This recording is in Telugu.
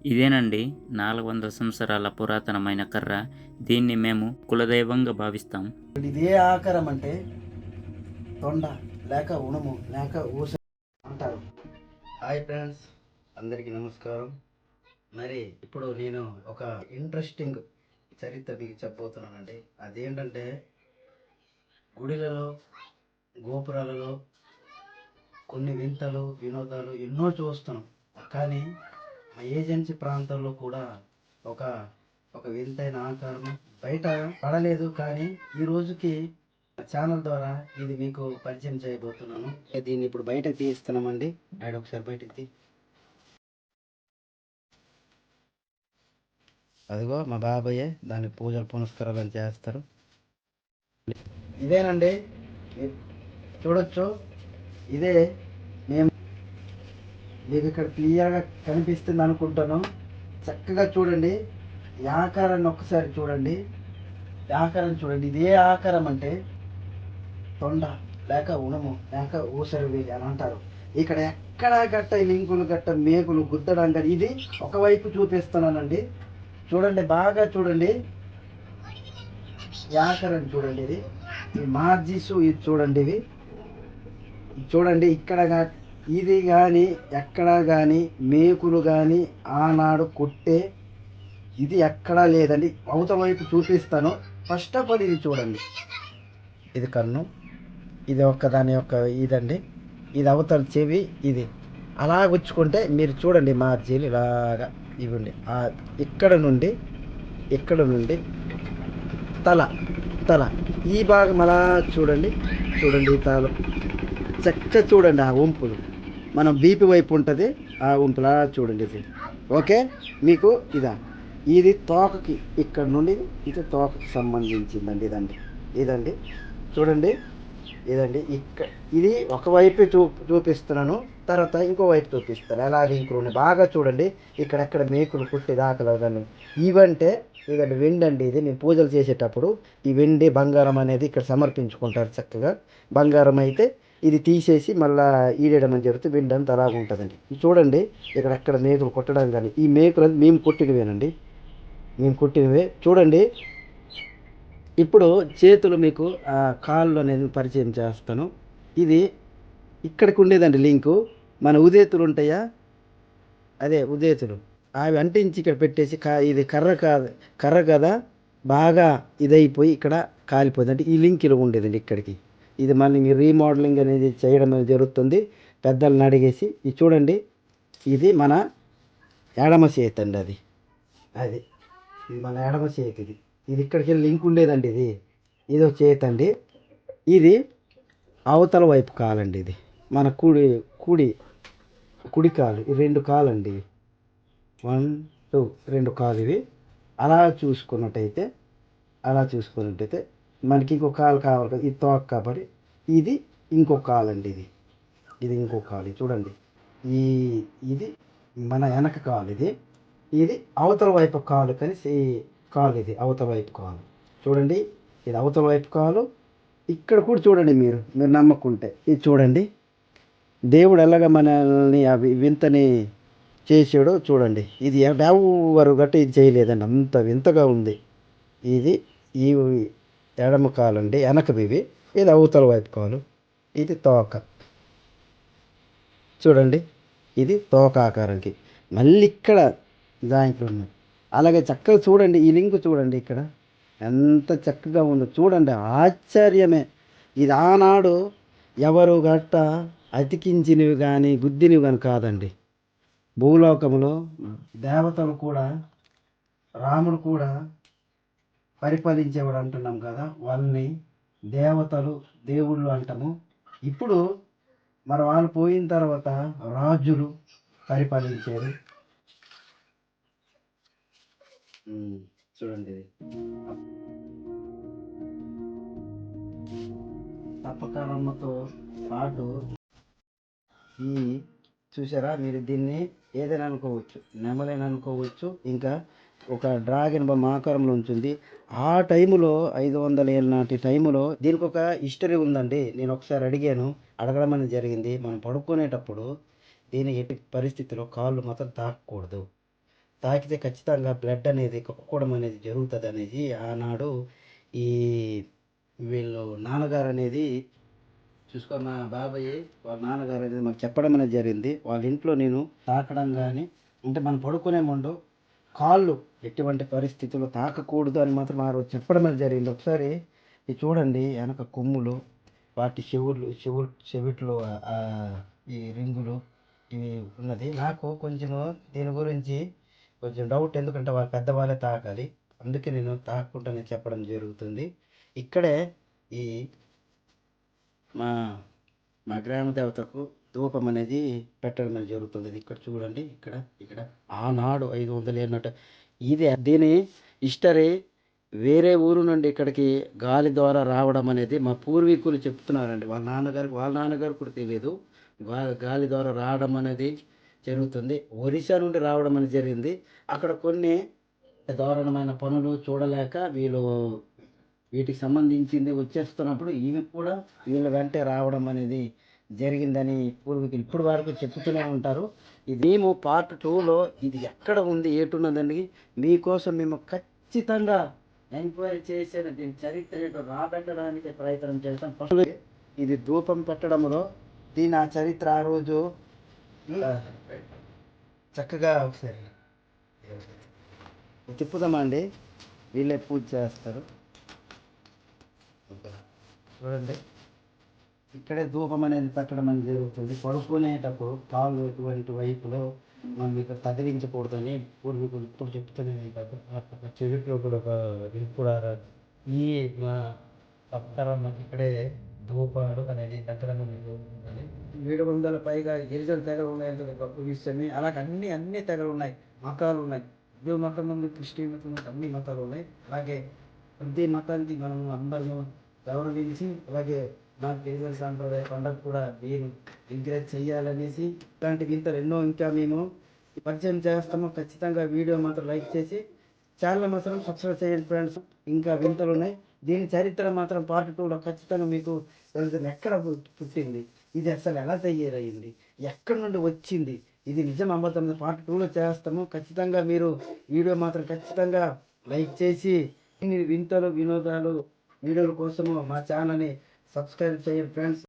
ఇదేనండి 400 సంవత్సరాల పురాతనమైన కర్ర. దీన్ని మేము కులదైవంగా భావిస్తాం. ఇదే ఆకారం అంటే తొండ లేక ఉణము లేక ఊస అంటారు. హాయ్ ఫ్రెండ్స్, అందరికీ నమస్కారం. మరి ఇప్పుడు నేను ఒక ఇంట్రెస్టింగ్ చరిత్ర మీకు చెప్పబోతున్నానండి. అదేంటంటే గుడిలలో గోపురాలలో కొన్ని వింతలు వినోదాలు ఎన్నో చూస్తున్నాం. కానీ మా ఏజెన్సీ ప్రాంతాల్లో కూడా ఒక ఒక వింతైన ఆకారం బయట పడలేదు. కానీ ఈ రోజుకి ఛానల్ ద్వారా ఇది మీకు పరిచయం చేయబోతున్నాను. దీన్ని ఇప్పుడు బయటకు తీస్తున్నామండి. డాడీ ఒకసారి బయటకు తీ. అదిగో మా బాబాయే దానికి పూజలు పునస్కారాలు చేస్తారు. ఇదేనండి, మీరు చూడొచ్చు. ఇదే మేము మీకు ఇక్కడ క్లియర్గా కనిపిస్తుంది అనుకుంటాను. చక్కగా చూడండి, ఈ ఆకారాన్ని ఒక్కసారి చూడండి. ఈ ఆకారం చూడండి. ఇదే ఆకారం అంటే తొండ లేక ఉణము లేక ఊసరివి అని అంటారు. ఇక్కడ ఎక్కడా గట్ట లింకులు గట్ట మేకులు గుద్దడం కానీ ఇది ఒకవైపు చూపిస్తున్నానండి. చూడండి, బాగా చూడండి. ఈ ఆకారం చూడండి. ఇది ఈ మార్జిస్ ఇది చూడండి. ఇవి చూడండి. ఇక్కడ ఇది కానీ ఎక్కడా కానీ మేకులు కానీ ఆనాడు కొట్టే ఇది ఎక్కడా లేదండి. అవతల వైపు చూపిస్తాను. ఫస్ట్ ఆఫ్ ఆల్ ఇది చూడండి. ఇది కన్ను, ఇది దాని యొక్క ఇదండి. ఇది అవతల చెవి. ఇది అలా గుచ్చుకుంటే మీరు చూడండి మార్జీలు ఇలాగా ఇవ్వండి. ఇక్కడ నుండి తల తల ఈ భాగం అలా చూడండి. చూడండి ఈ తల చక్క చూడండి. ఆ వంపులు మనం బీపీ వైపు ఉంటుంది. ఆ వంపులా చూడండి. ఇది ఓకే మీకు. ఇది తోకకి ఇక్కడ నుండి ఇది తోకకి సంబంధించిందండి. ఇదండి చూడండి. ఇదండి ఇది ఒకవైపు చూపిస్తున్నాను. తర్వాత ఇంకో వైపు చూపిస్తాను. అలాగే ఇంకొన్ని బాగా చూడండి. ఇక్కడెక్కడ మేకులు కుట్టి దాకలు ఇవంటే ఇదండి వెండి అండి. ఇది నేను పూజలు చేసేటప్పుడు ఈ వెండి బంగారం అనేది ఇక్కడ సమర్పించుకుంటారు. చక్కగా బంగారం అయితే ఇది తీసేసి మళ్ళీ ఈడేయడం అని జరుగుతుంది. వెండి అంతా అలాగ ఉంటుందండి. చూడండి, ఇక్కడెక్కడ మేకులు కొట్టడం కానీ ఈ మేకులు మేము కొట్టినవేనండి. చూడండి. ఇప్పుడు చేతులు మీకు కాళ్ళు అనేది పరిచయం చేస్తాను. ఇది ఇక్కడికి ఉండేదండి లింకు. మన ఉదేతులు ఉంటాయా, అదే ఉదేతులు అవి అంటించి ఇక్కడ పెట్టేసి ఇది కర్ర కదా బాగా ఇదైపోయి ఇక్కడ కాలిపోయింది. అంటే ఈ లింక్ ఇలా ఉండేదండి ఇక్కడికి. ఇది మళ్ళీ మీరు రీమోడలింగ్ అనేది చేయడం జరుగుతుంది. పెద్దలను అడిగేసి ఇది చూడండి. ఇది మన ఎడమ చేతి అండి. అది మన ఎడమ చేతి. ఇది ఇక్కడికి వెళ్ళి లింక్ ఉండేదండి. ఇది ఒక చేతి అండి. ఇది అవతల వైపు కాలండి. ఇది మన కుడి కాలు. ఈ రెండు కాలు అండి. 1 2 రెండు కాలు ఇవి. అలా చూసుకున్నట్టయితే మనకి ఇంకో కాలు కావాలి కదా. ఇది తోక కాబట్టి ఇది ఇంకో కాలు అండి. ఇది ఇంకో కాలు. చూడండి, ఇది మన వెనక కాలు. ఇది అవతల వైపు కాలు. కానీ కాలు ఇది అవతల వైపు కాలు. చూడండి, ఇది అవతల వైపు కాలు. ఇక్కడ కూడా చూడండి, మీరు నమ్మకుంటే ఇది చూడండి. దేవుడు ఎలాగ మనల్ని వింతని చేసాడో చూడండి. ఇది ఎవరు గట్టి ఇది చేయలేదండి. అంత వింతగా ఉంది. ఇది ఈ ఎడమ కాలు అండి, వెనకవి ఇవి. ఇది అవతల వైపు కాలు. ఇది తోక. చూడండి, ఇది తోక ఆకారానికి. మళ్ళీ ఇక్కడ జాయింట్లు ఉన్నాయి. అలాగే చక్కగా చూడండి. ఈ లింక్ చూడండి, ఇక్కడ ఎంత చక్కగా ఉందో చూడండి. ఆశ్చర్యమే. ఇది ఆనాడు ఎవరు గట్ట అతికించినవి కానీ గుద్దినవి కానీ కాదండి. భూలోకంలో దేవతలు కూడా, రాముడు కూడా పరిపాలించేవాడు అంటున్నాం కదా, వాళ్ళని దేవతలు దేవుళ్ళు అంటాము. ఇప్పుడు మరి వాళ్ళు పోయిన తర్వాత రాజులు పరిపాలించారు. చూడండి, తప్పకరమ్మతో పాటు ఈ చూసారా మీరు, దీన్ని ఏదైనా అనుకోవచ్చు, నెమలైనా అనుకోవచ్చు, ఇంకా ఒక డ్రాగన్ బొమ్మ ఆకారంలో ఉంటుంది. ఆ టైములో 500 ఏళ్ళ నాటి టైములో దీనికి ఒక హిస్టరీ ఉందండి. నేను ఒకసారి అడగడం అనేది జరిగింది. మనం పడుకునేటప్పుడు దీని ఎట్టి పరిస్థితిలో కాళ్ళు మాత్రం తాకకూడదు. తాకితే ఖచ్చితంగా బ్లడ్ అనేది కక్కుకోవడం అనేది జరుగుతుంది అనేది ఆనాడు ఈ వీళ్ళు నాన్నగారు అనేది చూసుకో మా బాబాయ్ వాళ్ళ నాన్నగారు అనేది మాకు చెప్పడం అనేది జరిగింది. వాళ్ళ ఇంట్లో నేను తాకడం కానీ అంటే మనం పడుకునే ముందు కాళ్ళు ఎటువంటి పరిస్థితుల్లో తాకకూడదు అని మాత్రం ఆ రోజు చెప్పడం అనేది జరిగింది. ఒకసారి ఇది చూడండి వెనక కొమ్ములు, వాటి చెవిట్లో ఈ రింగులు ఇవి ఉన్నది. నాకు కొంచెము దీని గురించి కొంచెం డౌట్, ఎందుకంటే వాళ్ళ పెద్దవాళ్ళే తాకాలి, అందుకే నేను తాకకుండానే చెప్పడం జరుగుతుంది. ఇక్కడే ఈ మా మా గ్రామ దేవతకు ధూపం అనేది పెట్టడం అనేది జరుగుతుంది. ఇది ఇక్కడ చూడండి, ఇక్కడ ఇక్కడ ఆనాడు 500 ఏళ్ళట ఇది. దీని హిస్టరీ వేరే ఊరు నుండి ఇక్కడికి గాలి ద్వారా రావడం అనేది మా పూర్వీకులు చెప్తున్నారండి. వాళ్ళ నాన్నగారు కూడా తెలియదు. గాలి ద్వారా రావడం అనేది జరుగుతుంది. ఒరిస్సా నుండి రావడం అనేది జరిగింది. అక్కడ కొన్ని దారుణమైన పనులు చూడలేక వీటికి సంబంధించింది వచ్చేస్తున్నప్పుడు ఇవి కూడా వీళ్ళ వెంటే రావడం అనేది జరిగిందని పూర్వీకులు ఇప్పుడు వరకు చెప్తూనే ఉంటారు. ఇది మేము పార్ట్ 2లో ఇది ఎక్కడ ఉంది ఏటున్నదని మీకోసం మేము ఖచ్చితంగా ఎంక్వైరీ చేసిన దీని చరిత్ర ఏంటో రాబెట్టడానికి ప్రయత్నం చేస్తాం. ఫస్ట్ ఇది ధూపం పెట్టడంలో దీని ఆ చరిత్ర ఆ రోజు చక్కగా ఒకసారి తిప్పుదామా అండి, వీళ్ళే పూజ చేస్తారు. చూడండి, ఇక్కడే ధూపం అనేది పెట్టడం అనేది జరుగుతుంది. పడుకునేటప్పుడు కాళ్ళు ఎటువంటి వైపులో మనం ఇక్కడ తగిలించకూడదని పూర్వీకులు ఇప్పుడు చెప్తూనే ఉంటారు. చెవిట్లో కూడా ఒక కూడా ఈ పక్కన ఇక్కడే ధూపాలు అనేది పెట్టడం అనేది జరుగుతుంది. 700 పైగా గిరిజన తెగలు ఉన్నాయంటే గొప్ప విషయమే. అలాగే అన్ని తెగలు ఉన్నాయి, మతాలు ఉన్నాయి. హిందూ మతం ఉంది, క్రిస్టియన్ మతం ఉంది, అన్ని మతాలు ఉన్నాయి. అలాగే ప్రతి మతానికి మనం అందరూ గౌరవించి అలాగే నాకు గిరిజన సాంప్రదాయ పండుగ కూడా మీరు ఎంకరేజ్ చేయాలనేసి ఇలాంటి వింతలు ఎన్నో ఇంకా మేము పరిచయం చేస్తాము. ఖచ్చితంగా వీడియో మాత్రం లైక్ చేసి ఛానల్ మాత్రం సబ్స్క్రైబ్ చేయండి ఫ్రెండ్స్. ఇంకా వింతలు ఉన్నాయి. దీని చరిత్ర మాత్రం పార్ట్ 2లో ఖచ్చితంగా మీకు తెలుస్తుంది. ఎక్కడ పుట్టింది, ఇది అసలు ఎలా తయారయ్యింది, ఎక్కడి నుండి వచ్చింది, ఇది నిజం అబద్ధం పార్ట్ 2లో చేస్తాము. ఖచ్చితంగా మీరు వీడియో మాత్రం ఖచ్చితంగా లైక్ చేసి వింతలు వినోదాలు వీడియోల కోసము మా ఛానల్ని సబ్స్క్రైబ్ చేయండి ఫ్రెండ్స్.